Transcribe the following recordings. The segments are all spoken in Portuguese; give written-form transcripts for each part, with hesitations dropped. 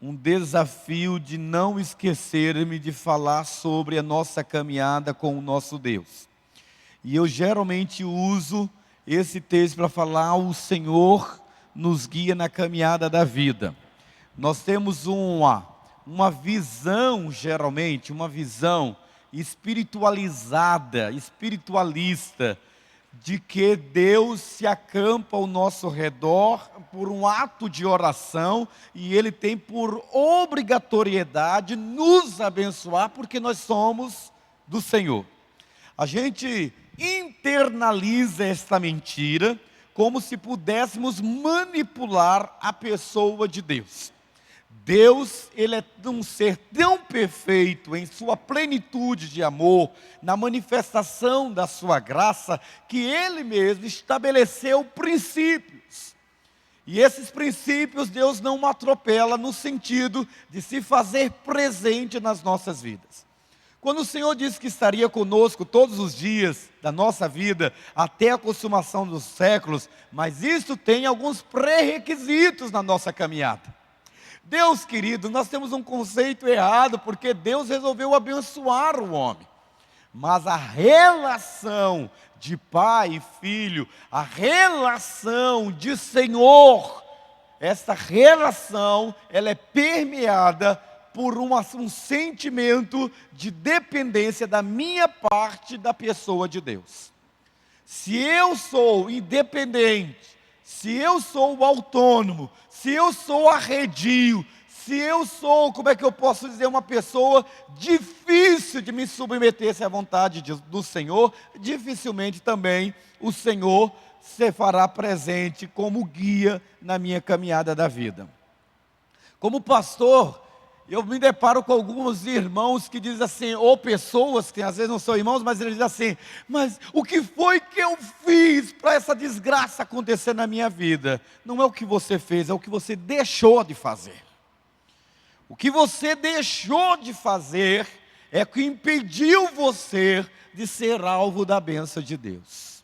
um desafio de não esquecer-me de falar sobre a nossa caminhada com o nosso Deus. E eu geralmente uso esse texto para falar: o Senhor nos guia na caminhada da vida. Nós temos uma visão, geralmente, uma visão espiritualizada, espiritualista, de que Deus se acampa ao nosso redor por um ato de oração e Ele tem por obrigatoriedade nos abençoar porque nós somos do Senhor. A gente internaliza esta mentira como se pudéssemos manipular a pessoa de Deus. Deus, Ele é um ser tão perfeito em sua plenitude de amor, na manifestação da sua graça, que Ele mesmo estabeleceu princípios. E esses princípios Deus não atropela no sentido de se fazer presente nas nossas vidas. Quando o Senhor disse que estaria conosco todos os dias da nossa vida, até a consumação dos séculos, mas isso tem alguns pré-requisitos na nossa caminhada. Deus querido, nós temos um conceito errado, porque Deus resolveu abençoar o homem. Mas a relação de pai e filho, a relação de Senhor, essa relação, ela é permeada por um sentimento de dependência da minha parte da pessoa de Deus. Se eu sou independente, se eu sou autônomo, se eu sou arredio, se eu sou, como é que eu posso dizer, uma pessoa difícil de me submeter à vontade do Senhor, dificilmente também o Senhor se fará presente como guia na minha caminhada da vida. Como pastor, eu me deparo com alguns irmãos que dizem assim, ou pessoas que às vezes não são irmãos, mas eles dizem assim: mas o que foi que eu fiz para essa desgraça acontecer na minha vida? Não é o que você fez, é o que você deixou de fazer. O que você deixou de fazer é o que impediu você de ser alvo da bênção de Deus.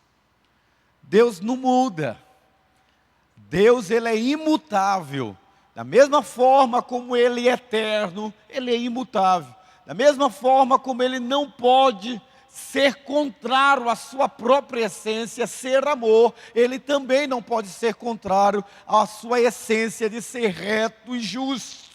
Deus não muda. Deus, Ele é imutável. Da mesma forma como Ele é eterno, Ele é imutável. Da mesma forma como Ele não pode ser contrário à sua própria essência, ser amor, Ele também não pode ser contrário à sua essência de ser reto e justo.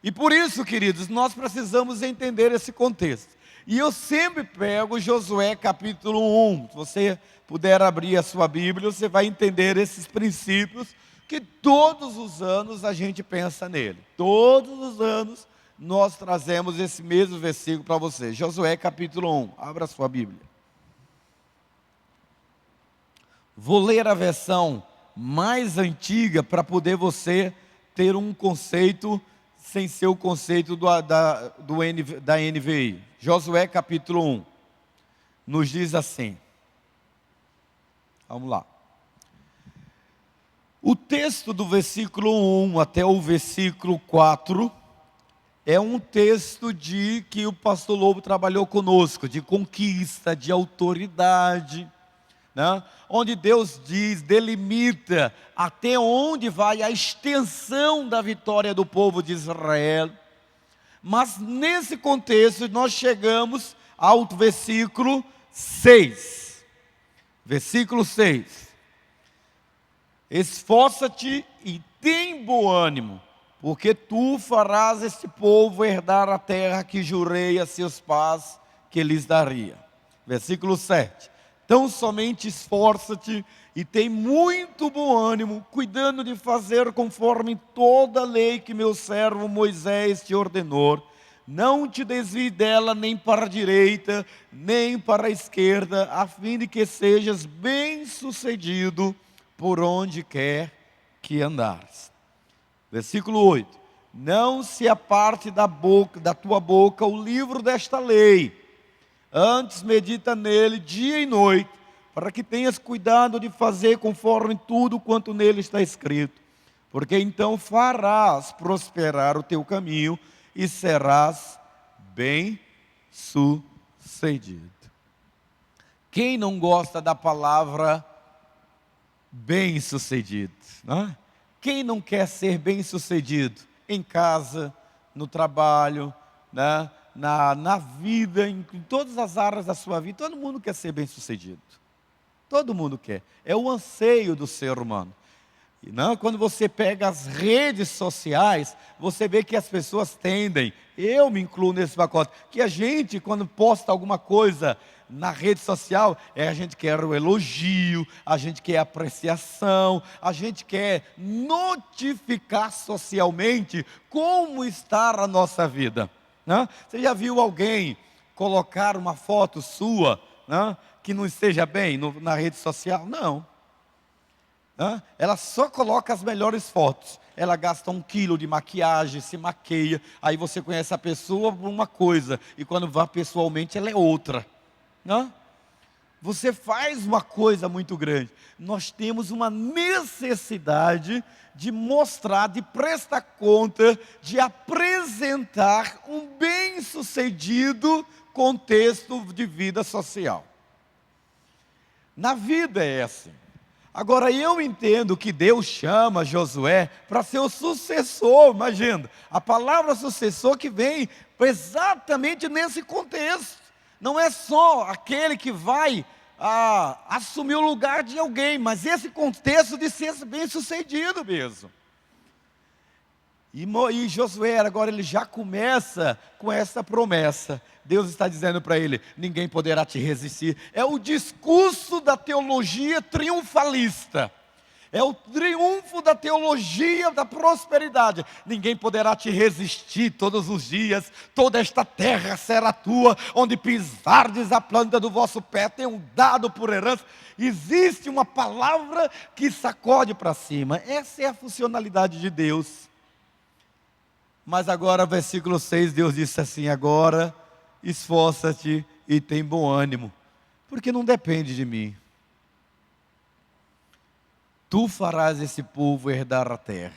E por isso, queridos, nós precisamos entender esse contexto. E eu sempre pego Josué capítulo 1. Se você puder abrir a sua Bíblia, você vai entender esses princípios que todos os anos a gente pensa nele. Todos os anos nós trazemos esse mesmo versículo para você. Josué capítulo 1, abra a sua Bíblia. Vou ler a versão mais antiga para poder você ter um conceito sem ser o conceito da NVI. Josué capítulo 1, nos diz assim. Vamos lá. O texto do versículo 1 até o versículo 4 é um texto de que o pastor Lobo trabalhou conosco, de conquista, de autoridade, né? Onde Deus diz, delimita até onde vai a extensão da vitória do povo de Israel. Mas nesse contexto nós chegamos ao versículo 6. Versículo 6. Esforça-te e tem bom ânimo, porque tu farás este povo herdar a terra que jurei a seus pais que lhes daria. Versículo 7. Tão somente esforça-te e tem muito bom ânimo, cuidando de fazer conforme toda a lei que meu servo Moisés te ordenou. Não te desvie dela nem para a direita, nem para a esquerda, a fim de que sejas bem-sucedido por onde quer que andares. Versículo 8. Não se aparte da tua boca o livro desta lei, antes medita nele dia e noite, para que tenhas cuidado de fazer conforme tudo quanto nele está escrito, porque então farás prosperar o teu caminho e serás bem-sucedido. Quem não gosta da palavra bem-sucedido, né? Quem não quer ser bem-sucedido? em casa, no trabalho, né? na vida, em todas as áreas da sua vida. Todo mundo quer ser bem-sucedido. Todo mundo quer. É o anseio do ser humano. E não, quando você pega as redes sociais, você vê que as pessoas tendem, eu me incluo nesse pacote, que a gente, quando posta alguma coisa na rede social, a gente quer o elogio, a gente quer apreciação, a gente quer notificar socialmente como está a nossa vida, né? Você já viu alguém colocar uma foto sua, né, que não esteja bem na rede social? Não. Ela só coloca as melhores fotos. Ela gasta 1 quilo de maquiagem, se maqueia. Aí você conhece a pessoa por uma coisa, e quando vai pessoalmente ela é outra, né? Você faz uma coisa muito grande. Nós temos uma necessidade de mostrar, de prestar conta, de apresentar um bem-sucedido contexto de vida social. Na vida é assim. Agora eu entendo que Deus chama Josué para ser o sucessor, imagina. A palavra sucessor que vem exatamente nesse contexto. Não é só aquele que vai assumir o lugar de alguém, mas esse contexto de ser bem-sucedido mesmo. E Josué, agora ele já começa com essa promessa. Deus está dizendo para ele: ninguém poderá te resistir. É o discurso da teologia triunfalista. É o triunfo da teologia da prosperidade. Ninguém poderá te resistir todos os dias. Toda esta terra será tua, onde pisardes a planta do vosso pé, tenho dado por herança. Existe uma palavra que sacode para cima. Essa é a funcionalidade de Deus. Mas agora, versículo 6, Deus disse assim: agora esforça-te e tem bom ânimo, porque não depende de mim. Tu farás esse povo herdar a terra.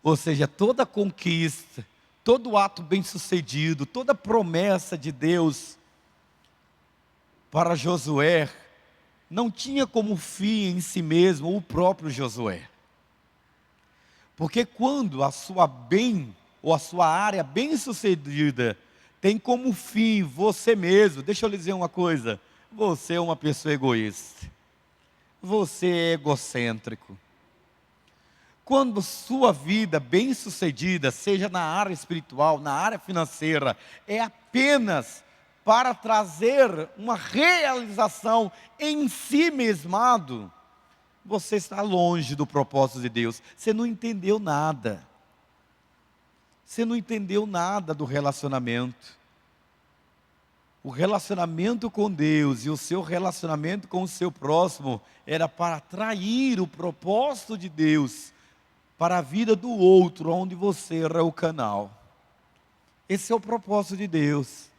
Ou seja, toda conquista, todo ato bem-sucedido, toda promessa de Deus para Josué, não tinha como fim em si mesmo o próprio Josué. Porque quando a sua ou a sua área bem-sucedida tem como fim você mesmo, deixa eu lhe dizer uma coisa: você é uma pessoa egoísta, você é egocêntrico. Quando sua vida bem-sucedida, seja na área espiritual, na área financeira, é apenas para trazer uma realização em si mesmado, você está longe do propósito de Deus. Você não entendeu nada. Você não entendeu nada do relacionamento. O relacionamento com Deus e o seu relacionamento com o seu próximo era para atrair o propósito de Deus para a vida do outro, onde você era o canal. Esse é o propósito de Deus.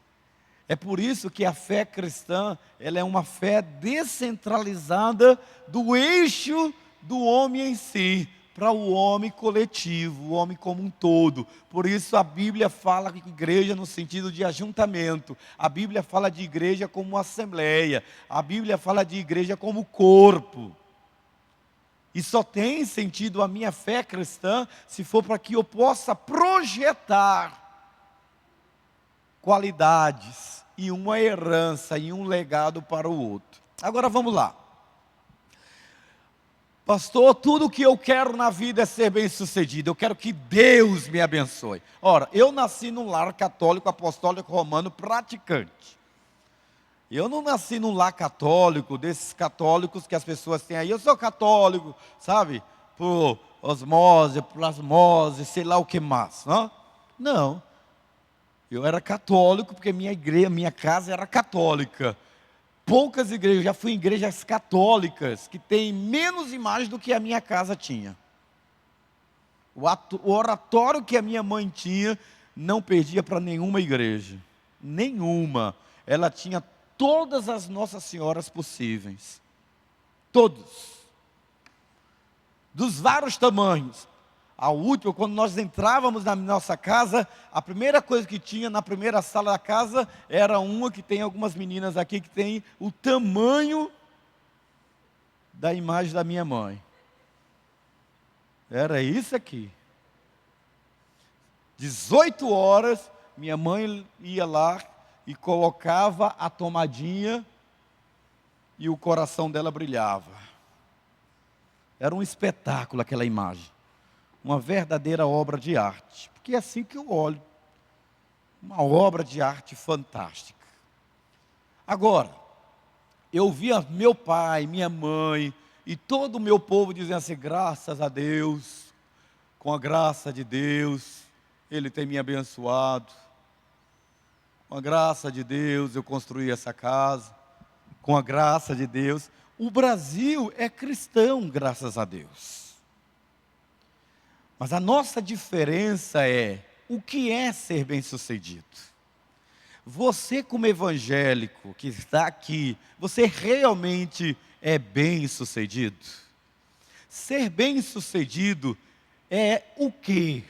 É por isso que a fé cristã, ela é uma fé descentralizada do eixo do homem em si, para o homem coletivo, o homem como um todo. Por isso a Bíblia fala de igreja no sentido de ajuntamento. A Bíblia fala de igreja como assembleia. A Bíblia fala de igreja como corpo. E só tem sentido a minha fé cristã se for para que eu possa projetar qualidades e uma herança e um legado para o outro. Agora vamos lá. Pastor, tudo que eu quero na vida é ser bem-sucedido. Eu quero que Deus me abençoe. Ora, eu nasci num lar católico, apostólico, romano, praticante. Eu não nasci num lar católico, desses católicos que as pessoas têm aí. Eu sou católico, sabe? Por osmose, plasmose, sei lá o que mais. Não. Eu era católico porque minha casa era católica. Poucas igrejas, já fui em igrejas católicas que têm menos imagem do que a minha casa tinha. O oratório que a minha mãe tinha não perdia para nenhuma igreja. Nenhuma. Ela tinha todas as Nossas Senhoras possíveis. Todos. Dos vários tamanhos. A última, quando nós entrávamos na nossa casa, a primeira coisa que tinha na primeira sala da casa era uma que tem algumas meninas aqui que tem o tamanho da imagem da minha mãe. Era isso aqui. 18 horas, minha mãe ia lá e colocava a tomadinha e o coração dela brilhava. Era um espetáculo aquela imagem. Uma verdadeira obra de arte. Porque é assim que eu olho. Uma obra de arte fantástica. Agora, eu via meu pai, minha mãe e todo o meu povo dizendo assim: graças a Deus, com a graça de Deus, Ele tem me abençoado. Com a graça de Deus eu construí essa casa. Com a graça de Deus. O Brasil é cristão, graças a Deus. Mas a nossa diferença é: o que é ser bem-sucedido? Você, como evangélico que está aqui, você realmente é bem-sucedido? Ser bem-sucedido é o quê?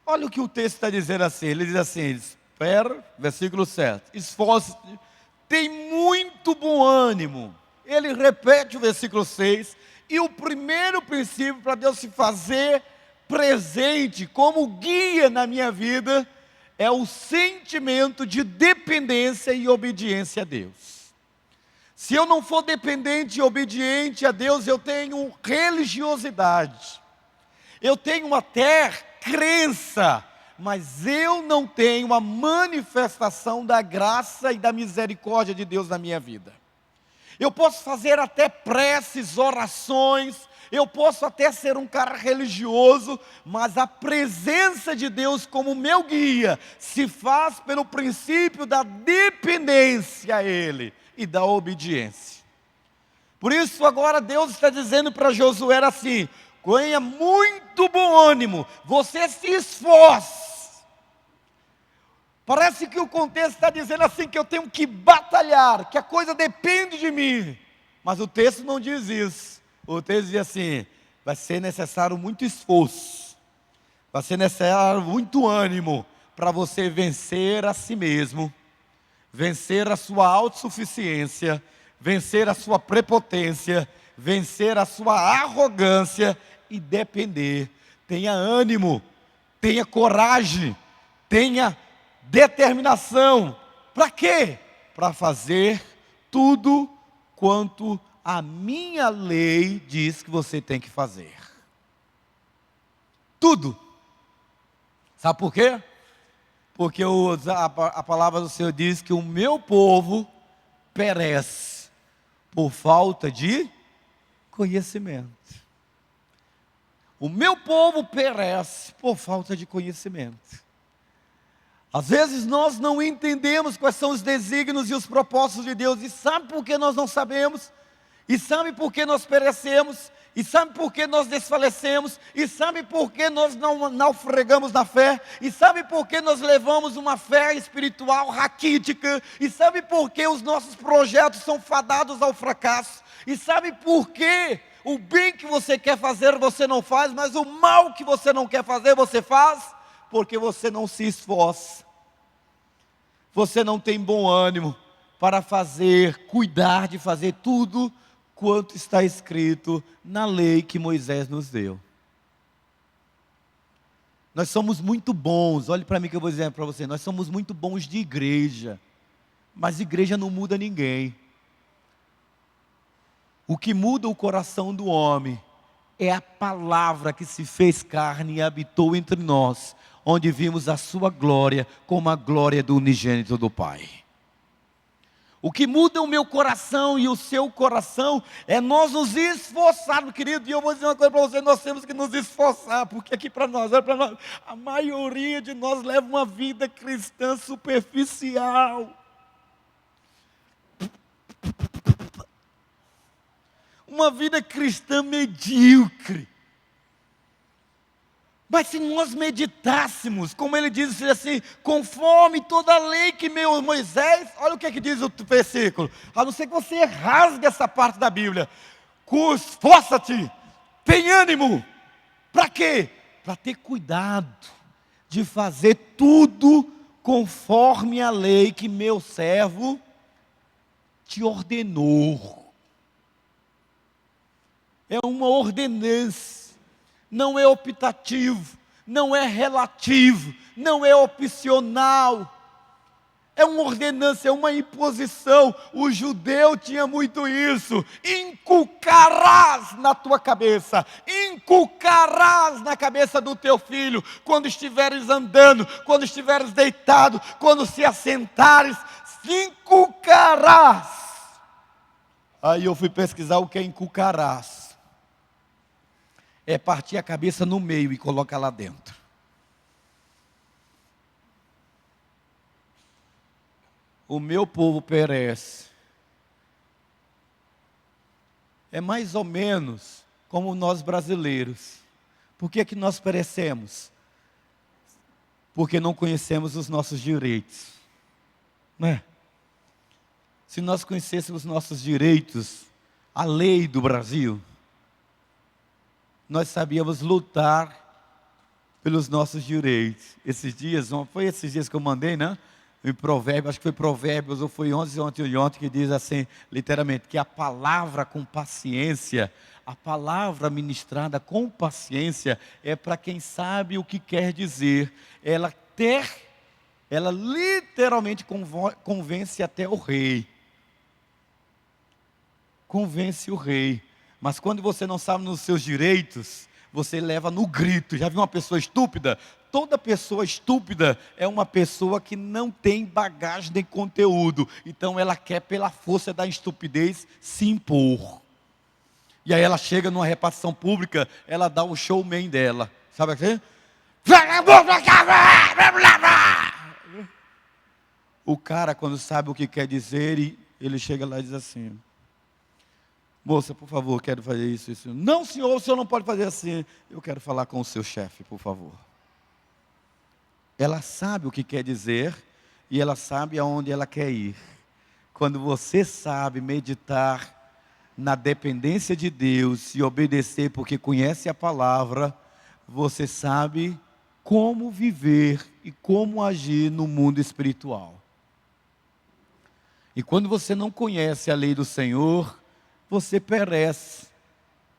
Olha o que o texto está dizendo assim. Ele diz assim, espera, versículo 7. Esforce-te, tem muito bom ânimo. Ele repete o versículo 6. E o primeiro princípio para Deus se fazer presente como guia na minha vida é o sentimento de dependência e obediência a Deus. Se eu não for dependente e obediente a Deus, eu tenho religiosidade. Eu tenho até crença, mas eu não tenho a manifestação da graça e da misericórdia de Deus na minha vida. Eu posso fazer até preces, orações, eu posso até ser um cara religioso, mas a presença de Deus como meu guia se faz pelo princípio da dependência a Ele e da obediência. Por isso agora Deus está dizendo para Josué assim: tenha muito bom ânimo, você se esforce. Parece que o contexto está dizendo assim que eu tenho que batalhar, que a coisa depende de mim. Mas o texto não diz isso. O texto diz assim: vai ser necessário muito esforço, vai ser necessário muito ânimo para você vencer a si mesmo, vencer a sua autossuficiência, vencer a sua prepotência, vencer a sua arrogância e depender. Tenha ânimo, tenha coragem, tenha determinação. Para quê? Para fazer tudo quanto a minha lei diz que você tem que fazer. Tudo. Sabe por quê? Porque a palavra do Senhor diz que o meu povo perece por falta de conhecimento. O meu povo perece por falta de conhecimento. Às vezes nós não entendemos quais são os desígnios e os propósitos de Deus. E sabe por que nós não sabemos? E sabe por que nós perecemos? E sabe por que nós desfalecemos? E sabe por que nós não naufragamos na fé? E sabe por que nós levamos uma fé espiritual raquítica? E sabe por que os nossos projetos são fadados ao fracasso? E sabe por que o bem que você quer fazer você não faz, mas o mal que você não quer fazer você faz? Porque você não se esforça, você não tem bom ânimo para fazer, cuidar de fazer tudo quanto está escrito na lei que Moisés nos deu. Nós somos muito bons, olhe para mim que eu vou dizer para você, nós somos muito bons de igreja, mas igreja não muda ninguém. O que muda o coração do homem é a palavra que se fez carne e habitou entre nós, onde vimos a sua glória como a glória do unigênito do Pai. O que muda o meu coração e o seu coração é nós nos esforçarmos, querido. E eu vou dizer uma coisa para você: nós temos que nos esforçar, porque aqui para nós, olha para nós, a maioria de nós leva uma vida cristã superficial. Uma vida cristã medíocre. Mas se nós meditássemos, como ele diz assim, conforme toda a lei que Moisés, olha o que é que diz o versículo, a não ser que você rasgue essa parte da Bíblia, esforça-te, tem ânimo, para quê? Para ter cuidado de fazer tudo conforme a lei que meu servo te ordenou. É uma ordenança. Não é optativo, não é relativo, não é opcional. É uma ordenança, é uma imposição. O judeu tinha muito isso. Inculcarás na tua cabeça, inculcarás na cabeça do teu filho, quando estiveres andando, quando estiveres deitado, quando se assentares, inculcarás. Aí eu fui pesquisar o que é inculcarás. É partir a cabeça no meio e colocar lá dentro. O meu povo perece. É mais ou menos como nós brasileiros. Por que nós perecemos? Porque não conhecemos os nossos direitos. Não é? Se nós conhecêssemos os nossos direitos, a lei do Brasil, nós sabíamos lutar pelos nossos direitos. Esses dias, foi esses dias que eu mandei, né? Em Provérbios, acho que foi Provérbios, ou foi ontem, que diz assim, literalmente, que a palavra com paciência, a palavra ministrada com paciência, é para quem sabe o que quer dizer. Ela literalmente convence até o rei. Convence o rei. Mas quando você não sabe nos seus direitos, você leva no grito. Já viu uma pessoa estúpida? Toda pessoa estúpida é uma pessoa que não tem bagagem de conteúdo. Então ela quer, pela força da estupidez, se impor. E aí ela chega numa repartição pública, ela dá o showman dela. Sabe assim? O cara, quando sabe o que quer dizer, ele chega lá e diz assim: moça, por favor, quero fazer isso, isso. Não, senhor, o senhor não pode fazer assim. Eu quero falar com o seu chefe, por favor. Ela sabe o que quer dizer e ela sabe aonde ela quer ir. Quando você sabe meditar na dependência de Deus e obedecer porque conhece a palavra, você sabe como viver e como agir no mundo espiritual. E quando você não conhece a lei do Senhor, você perece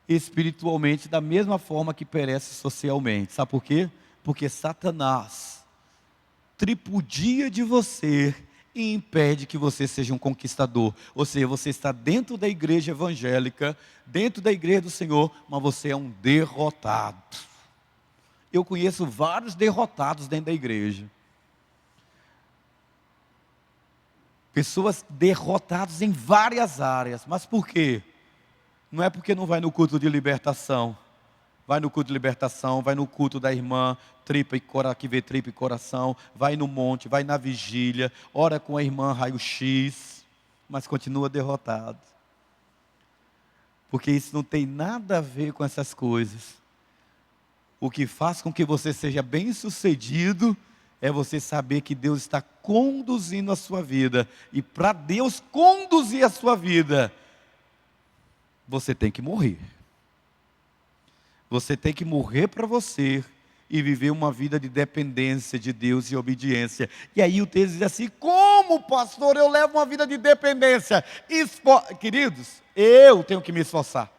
espiritualmente da mesma forma que perece socialmente. Sabe por quê? Porque Satanás tripudia de você e impede que você seja um conquistador. Ou seja, você está dentro da igreja evangélica, dentro da igreja do Senhor, mas você é um derrotado. Eu conheço vários derrotados dentro da igreja. Pessoas derrotadas em várias áreas. Mas por quê? Não é porque não vai no culto de libertação. Vai no culto de libertação, vai no culto da irmã que vê tripa e coração, vai no monte, vai na vigília, ora com a irmã raio-x, mas continua derrotado. Porque isso não tem nada a ver com essas coisas. O que faz com que você seja bem-sucedido é você saber que Deus está conduzindo a sua vida. E para Deus conduzir a sua vida, você tem que morrer. Você tem que morrer para você e viver uma vida de dependência de Deus e obediência. E aí o texto diz assim: como, pastor, eu levo uma vida de dependência? Queridos, eu tenho que me esforçar.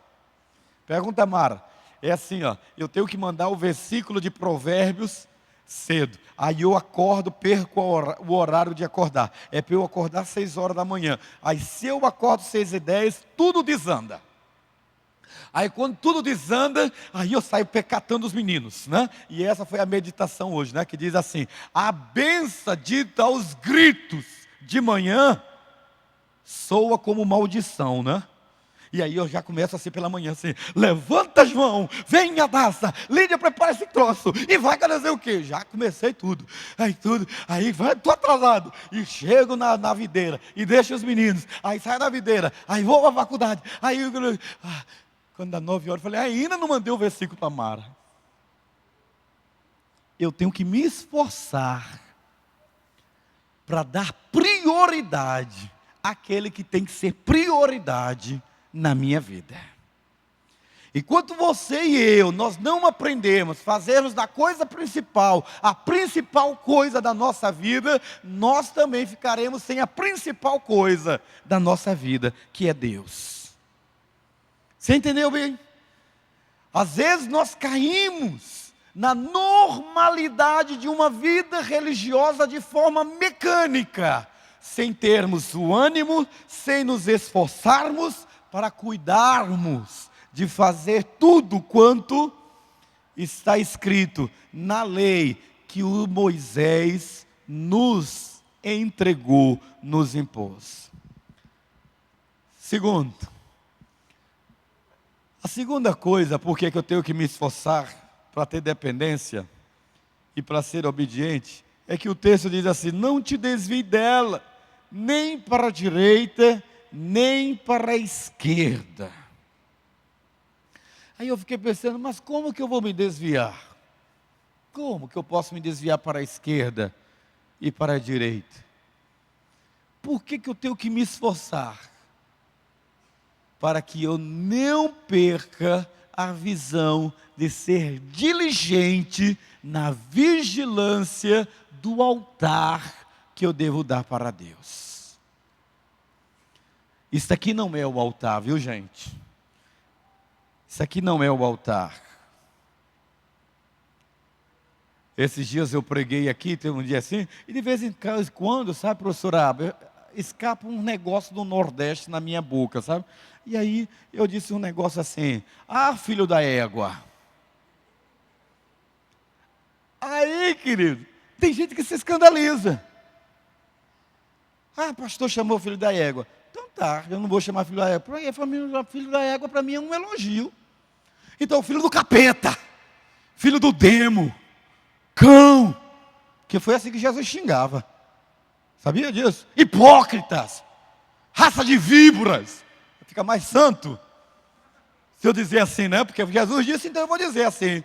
Pergunta, Mara. É assim, ó, eu tenho que mandar o versículo de Provérbios cedo. Aí eu acordo, perco o horário de acordar. É para eu acordar 6 horas da manhã. Aí se eu acordo 6h10, tudo desanda. Aí quando tudo desanda, aí eu saio pecatando os meninos, né? E essa foi a meditação hoje, né? Que diz assim: a benção dita aos gritos de manhã soa como maldição, né? E aí eu já começo assim pela manhã, assim: levanta, João, vem, Adassa, Lídia, prepara esse troço, e vai querer dizer o quê? Já comecei tudo, aí vai, tô atrasado, e chego na videira, e deixo os meninos, aí saio da videira, aí vou para a faculdade, aí quando dá 9 horas, eu falei: ainda não mandei o versículo para Mara. Eu tenho que me esforçar para dar prioridade àquele que tem que ser prioridade na minha vida. Enquanto você e eu, nós não aprendemos, fazermos da coisa principal, a principal coisa da nossa vida, nós também ficaremos sem a principal coisa da nossa vida, que é Deus. Você entendeu bem? Às vezes nós caímos na normalidade de uma vida religiosa de forma mecânica, sem termos o ânimo, sem nos esforçarmos para cuidarmos de fazer tudo quanto está escrito na lei que o Moisés nos entregou, nos impôs. Segundo, a segunda coisa, por que eu tenho que me esforçar para ter dependência e para ser obediente, é que o texto diz assim: não te desvie dela, nem para a direita, nem para a esquerda. Aí eu fiquei pensando, mas como que eu vou me desviar? Como que eu posso me desviar para a esquerda e para a direita? Por que eu tenho que me esforçar? Para que eu não perca a visão de ser diligente na vigilância do altar que eu devo dar para Deus. Isso aqui não é o altar, viu, gente? Isso aqui não é o altar. Esses dias eu preguei aqui, tem um dia assim, e de vez em quando, sabe, professora Abel, escapa um negócio do Nordeste na minha boca, sabe? E aí eu disse um negócio assim: ah, filho da égua. Aí, querido, tem gente que se escandaliza. Ah, pastor chamou filho da égua. Então tá, eu não vou chamar filho da égua. Filho da égua para mim é um elogio. Então, filho do capeta, filho do demo, cão, que foi assim que Jesus xingava. Sabia disso? Hipócritas, raça de víboras. Fica mais santo se eu dizer assim, né? Porque Jesus disse, então eu vou dizer assim.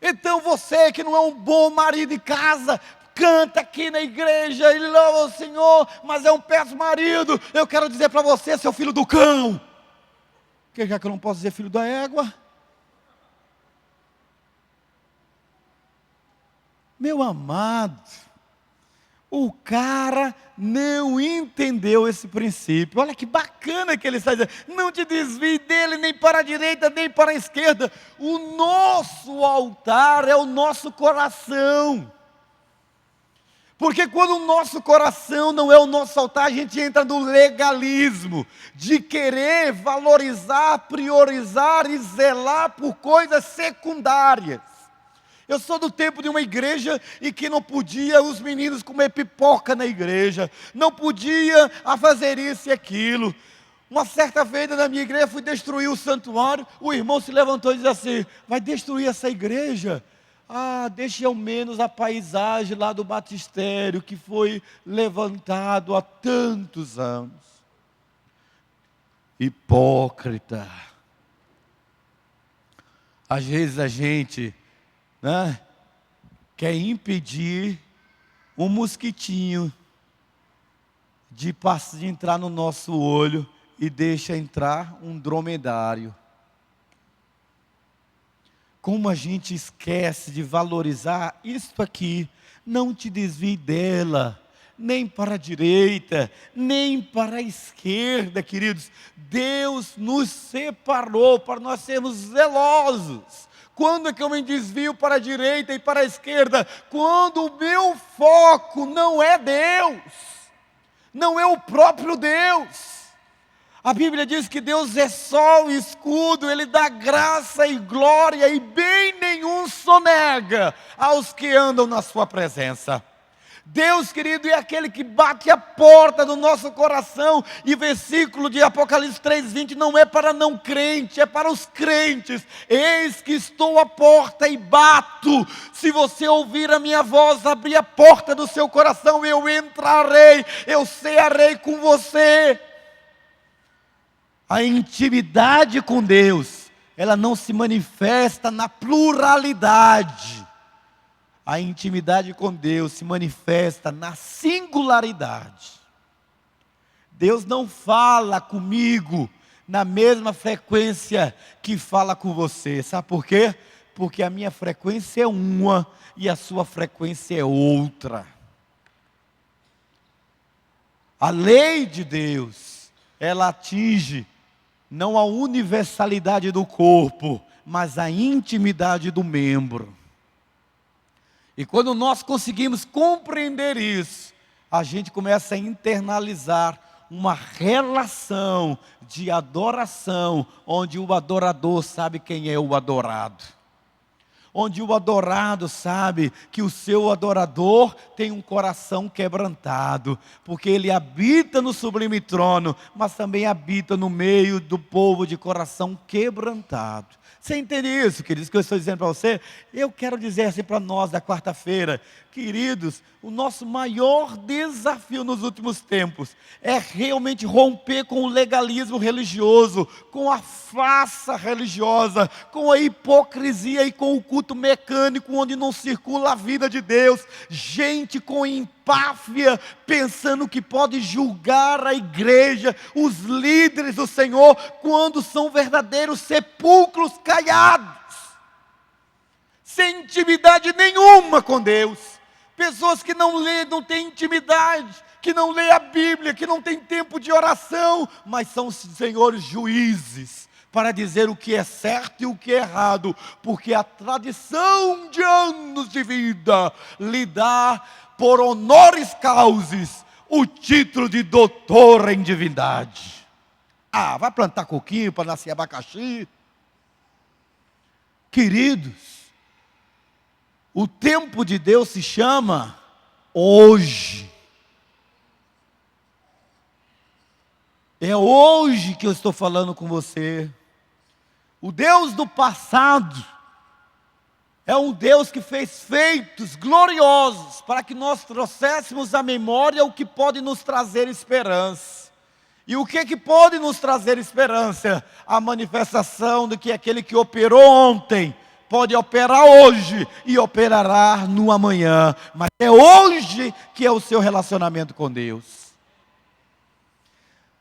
Então você que não é um bom marido em casa, canta aqui na igreja e louva o Senhor, mas é um péssimo marido. Eu quero dizer para você, seu filho do cão. Porque já que eu não posso dizer filho da égua. Meu amado, o cara não entendeu esse princípio. Olha que bacana que ele está dizendo: não te desvie dele nem para a direita nem para a esquerda. O nosso altar é o nosso coração. Porque quando o nosso coração não é o nosso altar, a gente entra no legalismo, de querer valorizar, priorizar e zelar por coisas secundárias. Eu sou do tempo de uma igreja em que não podia os meninos comer pipoca na igreja, não podia fazer isso e aquilo. Uma certa vez na minha igreja fui destruir o santuário, o irmão se levantou e disse assim: vai destruir essa igreja? Ah, deixe ao menos a paisagem lá do batistério que foi levantado há tantos anos. Hipócrita. Às vezes a gente, né, quer impedir um mosquitinho de entrar no nosso olho e deixa entrar um dromedário. Como a gente esquece de valorizar isto aqui. Não te desvie dela, nem para a direita, nem para a esquerda, queridos. Deus nos separou para nós sermos zelosos. Quando é que eu me desvio para a direita e para a esquerda? Quando o meu foco não é Deus, não é o próprio Deus. A Bíblia diz que Deus é sol e escudo, Ele dá graça e glória, e bem nenhum sonega aos que andam na sua presença. Deus, querido, é aquele que bate a porta do nosso coração, e versículo de Apocalipse 3:20 não é para não crente, é para os crentes. Eis que estou à porta e bato. Se você ouvir a minha voz, abrir a porta do seu coração, eu entrarei, eu cearei com você. A intimidade com Deus, ela não se manifesta na pluralidade. A intimidade com Deus se manifesta na singularidade. Deus não fala comigo na mesma frequência que fala com você. Sabe por quê? Porque a minha frequência é uma e a sua frequência é outra. A lei de Deus, ela atinge não a universalidade do corpo, mas a intimidade do membro. E quando nós conseguimos compreender isso, a gente começa a internalizar uma relação de adoração, onde o adorador sabe quem é o adorado. Onde o adorado sabe que o seu adorador tem um coração quebrantado, porque ele habita no sublime trono, mas também habita no meio do povo de coração quebrantado. Você entende isso, queridos, que eu estou dizendo para você? Eu quero dizer assim para nós da quarta-feira, queridos, o nosso maior desafio nos últimos tempos é realmente romper com o legalismo religioso, com a farsa religiosa, com a hipocrisia e com o culto mecânico onde não circula a vida de Deus, gente com empáfia, pensando que pode julgar a igreja, os líderes do Senhor, quando são verdadeiros sepulcros caiados, sem intimidade nenhuma com Deus, pessoas que não lêem, não têm intimidade, que não lêem a Bíblia, que não têm tempo de oração, mas são senhores juízes, para dizer o que é certo e o que é errado, porque a tradição de anos de vida lhe dá, por honoris causis, o título de doutor em divindade. Ah, vai plantar coquinho para nascer abacaxi? Queridos, o tempo de Deus se chama hoje. É hoje que eu estou falando com você. O Deus do passado é um Deus que fez feitos gloriosos para que nós trouxéssemos à memória o que pode nos trazer esperança. E o que pode nos trazer esperança? A manifestação de que aquele que operou ontem pode operar hoje e operará no amanhã. Mas é hoje que é o seu relacionamento com Deus.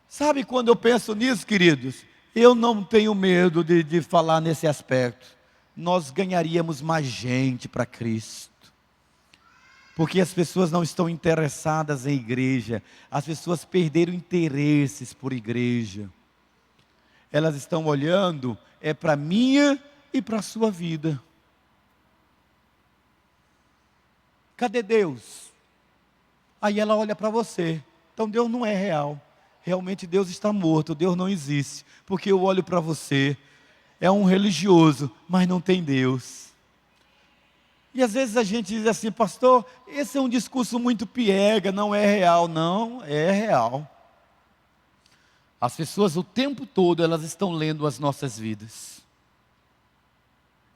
Sabe quando eu penso nisso, queridos? Eu não tenho medo de falar nesse aspecto. Nós ganharíamos mais gente para Cristo. Porque as pessoas não estão interessadas em igreja. As pessoas perderam interesses por igreja. Elas estão olhando para a minha e para a sua vida. Cadê Deus? Aí ela olha para você. Então Deus não é real. Realmente Deus está morto, Deus não existe. Porque eu olho para você, é um religioso, mas não tem Deus. E às vezes a gente diz assim, pastor, esse é um discurso muito piega, não é real. Não, é real. As pessoas o tempo todo, elas estão lendo as nossas vidas.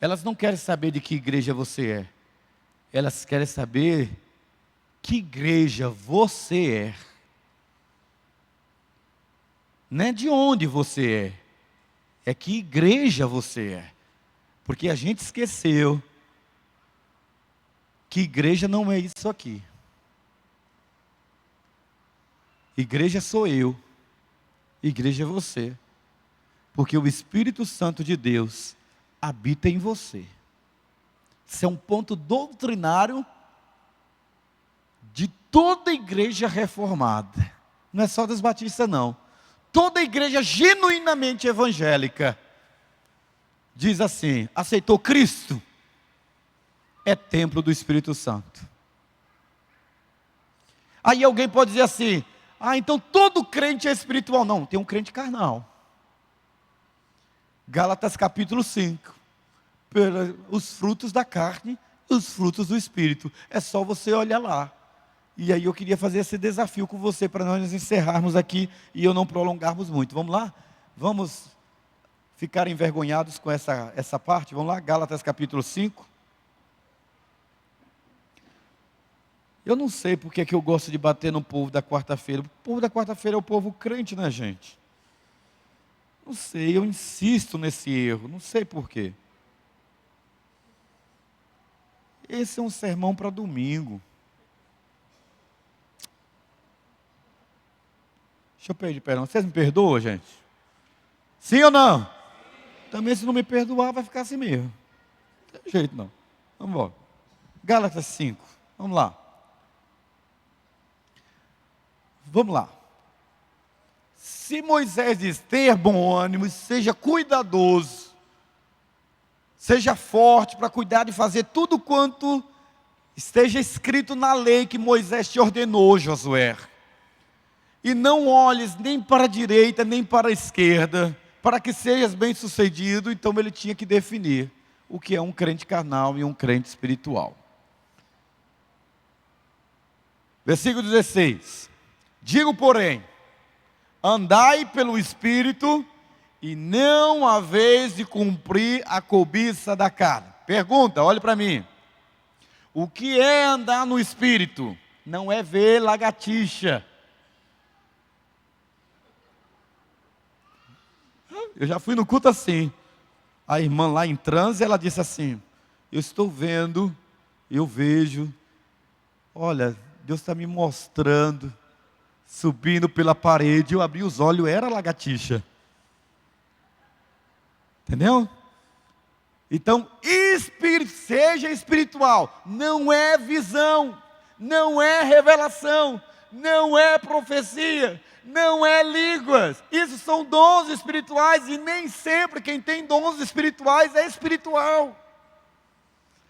Elas não querem saber de que igreja você é. Elas querem saber que igreja você é. Não é de onde você é que igreja você é. Porque a gente esqueceu que igreja não é isso aqui. Igreja sou eu, igreja é você. Porque o Espírito Santo de Deus habita em você. Isso é um ponto doutrinário de toda igreja reformada. Não é só dos batistas não. Toda igreja genuinamente evangélica diz assim, aceitou Cristo, é templo do Espírito Santo. Aí alguém pode dizer assim, então todo crente é espiritual. Não, tem um crente carnal. Gálatas capítulo 5, os frutos da carne, os frutos do Espírito. É só você olhar lá. E aí eu queria fazer esse desafio com você, para nós encerrarmos aqui e eu não prolongarmos muito. Vamos lá? Vamos ficar envergonhados com essa parte? Vamos lá? Gálatas capítulo 5. Eu não sei porque que eu gosto de bater no povo da quarta-feira. O povo da quarta-feira é o povo crente, né, gente? Não sei, eu insisto nesse erro, não sei porquê. Esse é um sermão para domingo. Deixa eu pedir perdão. Vocês me perdoam, gente? Sim ou não? Sim. Também se não me perdoar, vai ficar assim mesmo. Não tem jeito não. Vamos embora. Gálatas 5. Vamos lá. Vamos lá. Se Moisés diz, tenha bom ânimo, seja cuidadoso, seja forte para cuidar de fazer tudo quanto esteja escrito na lei que Moisés te ordenou, Josué. E não olhes nem para a direita, nem para a esquerda, para que sejas bem-sucedido. Então ele tinha que definir o que é um crente carnal e um crente espiritual. Versículo 16. Digo, porém, andai pelo Espírito, e não haveis de cumprir a cobiça da carne. Pergunta, olhe para mim. O que é andar no Espírito? Não é ver lagartixa. Eu já fui no culto assim. A irmã lá em transe, ela disse assim: eu estou vendo, eu vejo, olha, Deus está me mostrando, subindo pela parede. Eu abri os olhos, era lagartixa. Entendeu? Então, seja espiritual, não é visão, não é revelação, não é profecia, não é línguas. Isso são dons espirituais, e nem sempre quem tem dons espirituais é espiritual.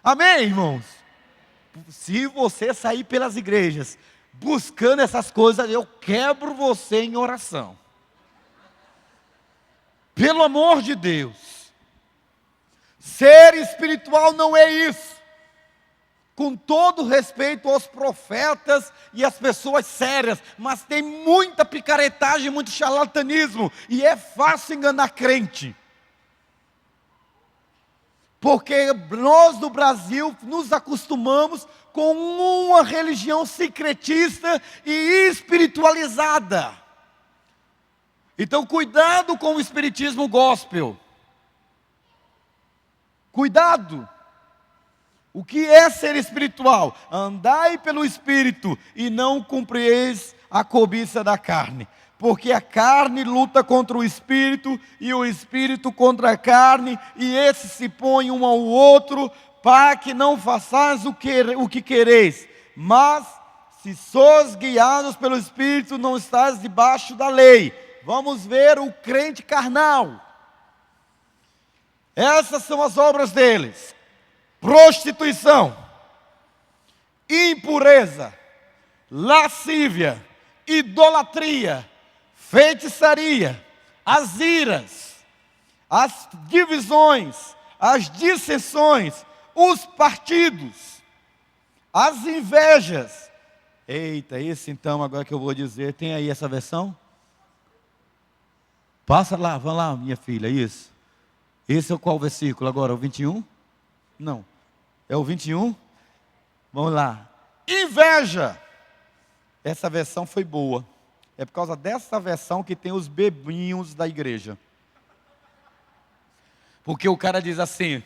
Amém, irmãos? Se você sair pelas igrejas buscando essas coisas, eu quebro você em oração. Pelo amor de Deus. Ser espiritual não é isso. Com todo respeito aos profetas e às pessoas sérias, mas tem muita picaretagem, muito charlatanismo, e é fácil enganar crente. Porque nós do Brasil nos acostumamos com uma religião secretista e espiritualizada. Então cuidado com o espiritismo gospel. Cuidado. O que é ser espiritual? Andai pelo Espírito e não cumprieis a cobiça da carne. Porque a carne luta contra o Espírito e o Espírito contra a carne, e esses se põem um ao outro, para que não façais o que quereis. Mas, se sois guiados pelo Espírito, não estáis debaixo da lei. Vamos ver o crente carnal. Essas são as obras deles: prostituição, impureza, lascívia, idolatria, feitiçaria, as iras, as divisões, as dissensões, os partidos, as invejas. Eita, esse então agora que eu vou dizer, tem aí essa versão? Passa lá, vamos lá, minha filha, isso. Esse é qual versículo agora? O 21? Não. É o 21? Vamos lá. Inveja. Essa versão foi boa. É por causa dessa versão que tem os bebinhos da igreja. Porque o cara diz assim,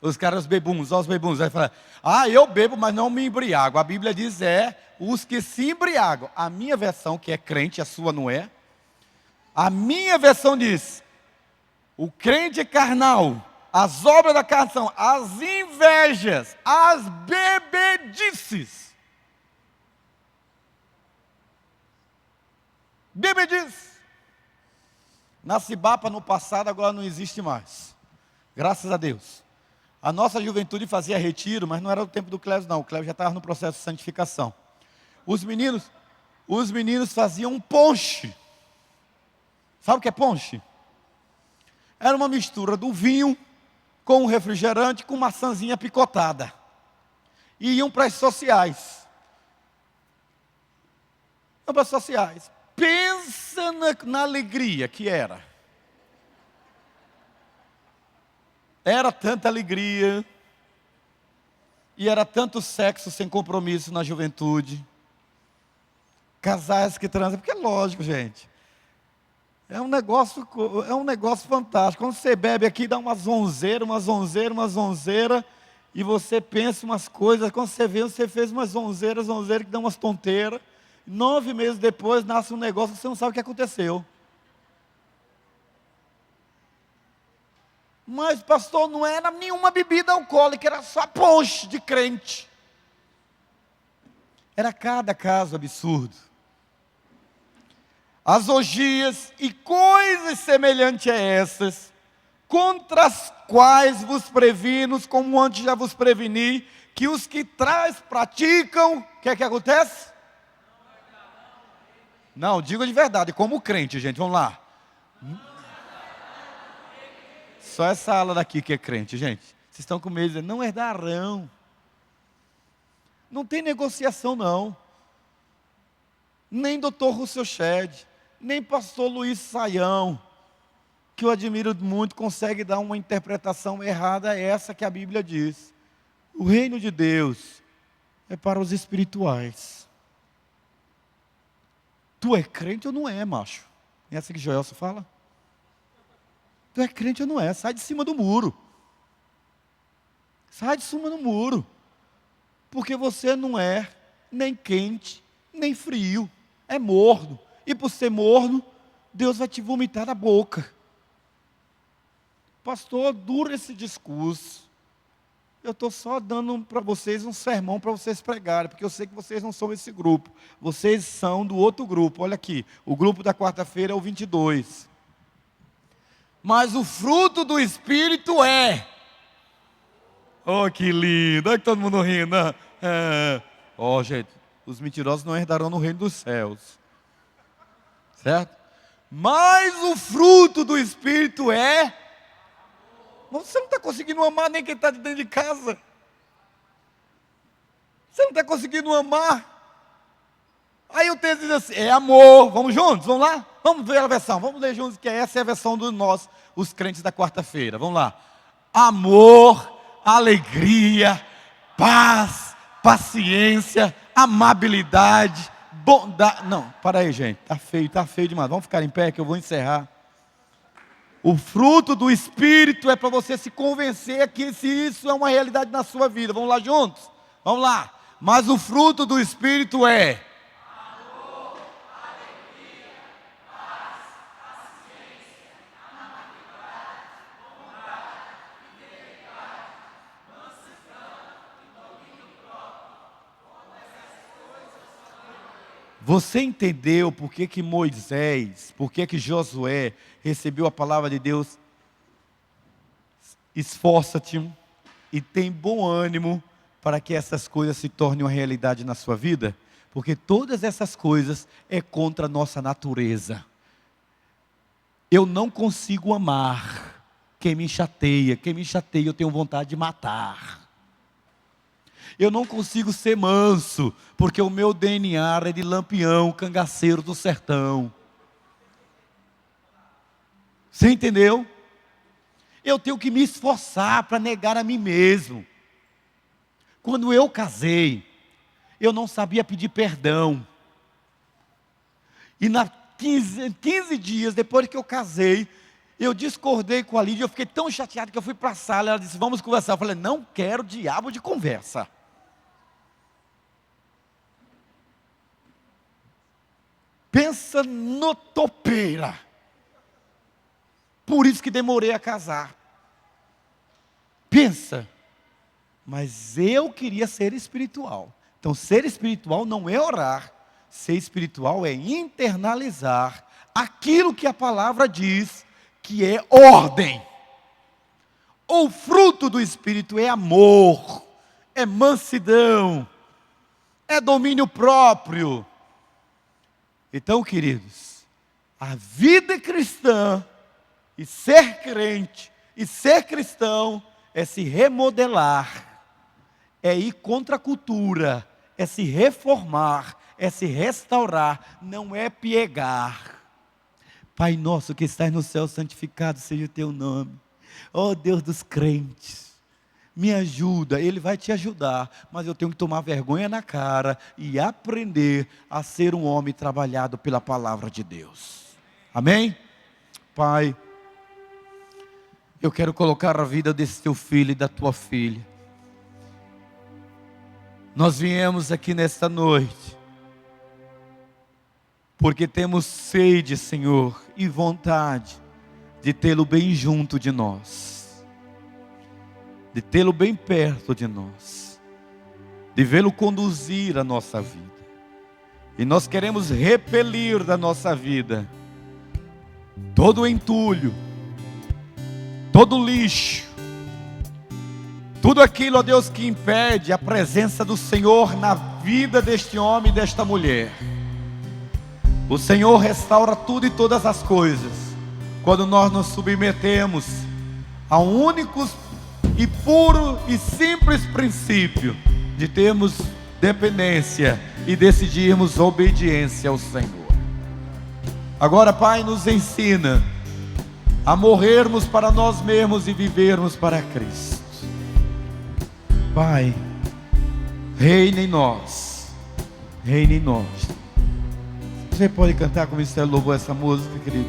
os caras bebuns, ó os bebuns, vai falar: ah, eu bebo, mas não me embriago. A Bíblia diz os que se embriagam. A minha versão, que é crente, a sua não é. A minha versão diz: o crente carnal, as obras da carne são as invejas, as bebedices. Bebedice. Na Cibapa, no passado, agora não existe mais. Graças a Deus. A nossa juventude fazia retiro, mas não era o tempo do Clésio, não. O Clésio já estava no processo de santificação. Os meninos faziam ponche. Sabe o que é ponche? Era uma mistura do vinho com um refrigerante com maçãzinha picotada. E iam para as sociais. Iam para as sociais. Pensa na alegria que era. Era tanta alegria. E era tanto sexo sem compromisso na juventude. Casais que transam. Porque é lógico, gente. É um negócio fantástico. Quando você bebe aqui, dá uma zonzeira, e você pensa umas coisas. Quando você vê, você fez uma zonzeira que dá umas tonteiras. 9 meses depois, nasce um negócio que você não sabe o que aconteceu. Mas, pastor, não era nenhuma bebida alcoólica, era só ponche de crente. Era cada caso absurdo. As orgias e coisas semelhantes a essas, contra as quais vos previno, como antes já vos preveni, que os que praticam, o que é que acontece? Não, diga de verdade, como crente, gente, vamos lá. Só essa ala daqui que é crente, gente. Vocês estão com medo, não herdarão. Não tem negociação, não. Nem doutor Russell Shedd, nem pastor Luiz Saião, que eu admiro muito, consegue dar uma interpretação errada a essa que a Bíblia diz. O reino de Deus é para os espirituais. Tu é crente ou não é, macho? É assim que Joelson fala? Tu é crente ou não é? Sai de cima do muro. Sai de cima do muro. Porque você não é nem quente, nem frio. É morno. E por ser morno, Deus vai te vomitar na boca. Pastor, dura esse discurso. Eu estou só dando para vocês um sermão para vocês pregarem, porque eu sei que vocês não são esse grupo. Vocês são do outro grupo. Olha aqui, o grupo da quarta-feira é o 22. Mas o fruto do Espírito é... Oh, que lindo! Olha que todo mundo rindo. Oh, gente, os mentirosos não herdarão no reino dos céus. Certo? Mas o fruto do Espírito é... Você não está conseguindo amar nem quem está de dentro de casa. Você não está conseguindo amar. Aí o texto diz assim, é amor. Vamos juntos? Vamos lá? Vamos ver a versão. Vamos ler juntos, que essa é a versão dos nós, os crentes da quarta-feira. Vamos lá. Amor, alegria, paz, paciência, amabilidade, bondade. Não, para aí, gente. Está feio demais. Vamos ficar em pé que eu vou encerrar. O fruto do Espírito é para você se convencer que se isso é uma realidade na sua vida. Vamos lá juntos? Vamos lá. Mas o fruto do Espírito é... amor, alegria, paz, paciência, amabilidade, bondade, fidelidade, mansidão e domínio próprio. Você entendeu por que Moisés, por que Josué recebeu a palavra de Deus? Esforça-te e tem bom ânimo para que essas coisas se tornem uma realidade na sua vida, porque todas essas coisas é contra a nossa natureza. Eu não consigo amar quem me chateia eu tenho vontade de matar. Eu não consigo ser manso, porque o meu DNA é de lampião, cangaceiro do sertão. Você entendeu? Eu tenho que me esforçar para negar a mim mesmo. Quando eu casei, eu não sabia pedir perdão. E 15 dias depois que eu casei, eu discordei com a Lídia, eu fiquei tão chateado que eu fui para a sala, ela disse, vamos conversar. Eu falei, não quero diabo de conversa. Pensa no topeira. Por isso que demorei a casar. Pensa. Mas eu queria ser espiritual. Então ser espiritual não é orar. Ser espiritual é internalizar aquilo que a palavra diz que é ordem. O fruto do Espírito é amor, é mansidão, é domínio próprio. Então, queridos, a vida cristã e ser crente e ser cristão é se remodelar, é ir contra a cultura, é se reformar, é se restaurar, não é piegar. Pai nosso que estás no céu, santificado seja o teu nome. Ó Deus dos crentes, me ajuda. Ele vai te ajudar, mas eu tenho que tomar vergonha na cara e aprender a ser um homem trabalhado pela palavra de Deus. Amém? Pai, eu quero colocar a vida desse teu filho e da tua filha. Nós viemos aqui nesta noite porque temos sede, Senhor, e vontade de tê-lo bem junto de nós, de tê-lo bem perto de nós, de vê-lo conduzir a nossa vida. E nós queremos repelir da nossa vida todo o entulho, todo o lixo, Tudo aquilo, ó Deus, que impede a presença do Senhor na vida deste homem e desta mulher, o Senhor restaura tudo e todas as coisas, quando nós nos submetemos a um único e puro e simples princípio de termos dependência e decidirmos obediência ao Senhor. Agora, Pai, nos ensina a morrermos para nós mesmos e vivermos para Cristo. Pai, reina em nós, reina em nós. Você pode cantar com o Ministério Louvor essa música, querido?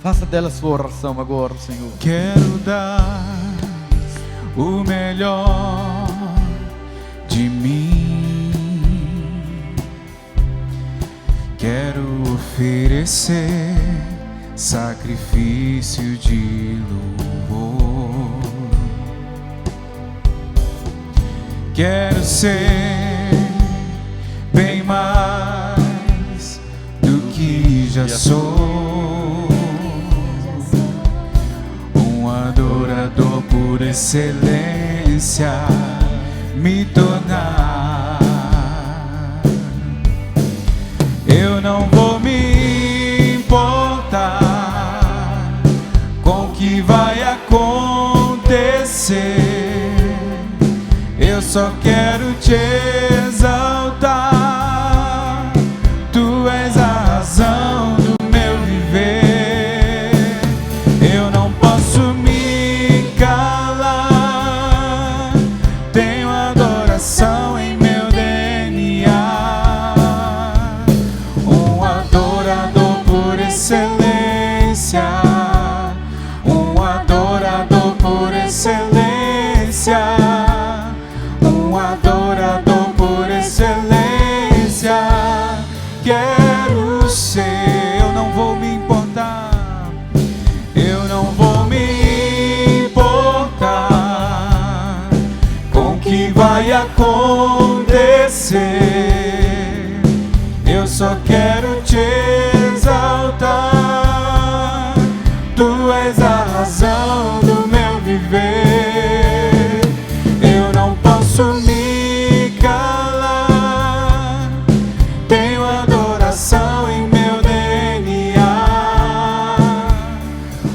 Faça dela sua oração agora, Senhor. Quero dar o melhor de mim. Quero oferecer sacrifício de louvor. Quero ser bem mais do que já sou, um adorador por excelência me tornar. Eu não vou me importar com o que vai acontecer. Eu só quero te exaltar. Tu és a razão do meu viver. Eu não posso me calar. Tenho adoração em meu DNA. Um adorador por excelência. Um adorador por excelência. Um adorador por excelência. Quero ser. Eu não vou me importar. Eu não vou me importar com o que vai acontecer. Eu só quero te exaltar. Tu és a razão do meu viver. Eu não posso me calar. Tenho adoração em meu DNA.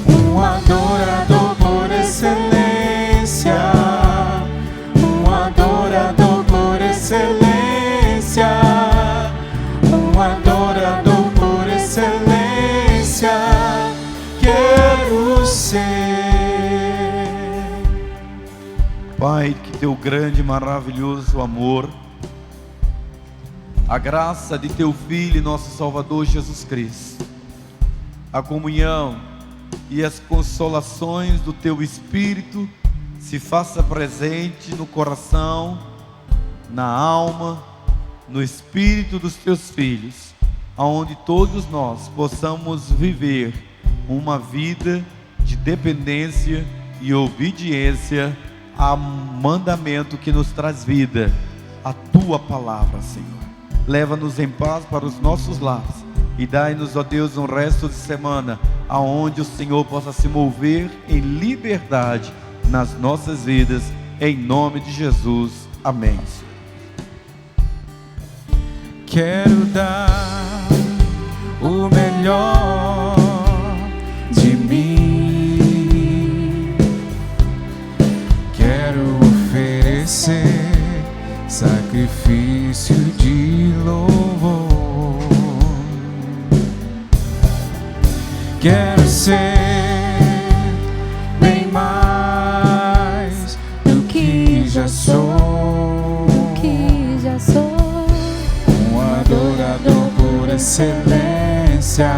Um adorador por excelência. Um adorador por excelência. Um adorador por excelência. Quero ser. Pai, que teu grande e maravilhoso amor, a graça de teu Filho e nosso Salvador Jesus Cristo, a comunhão e as consolações do teu Espírito se faça presente no coração, na alma, no espírito dos teus filhos, aonde todos nós possamos viver uma vida de dependência e obediência ao mandamento que nos traz vida, a tua palavra, Senhor. Leva-nos em paz para os nossos lares e dai-nos, ó Deus, um resto de semana aonde o Senhor possa se mover em liberdade nas nossas vidas, em nome de Jesus, amém. Quero dar o melhor de mim. Quero oferecer sacrifício de louvor. Quero ser bem mais do que já sou. Um adorador por excelência.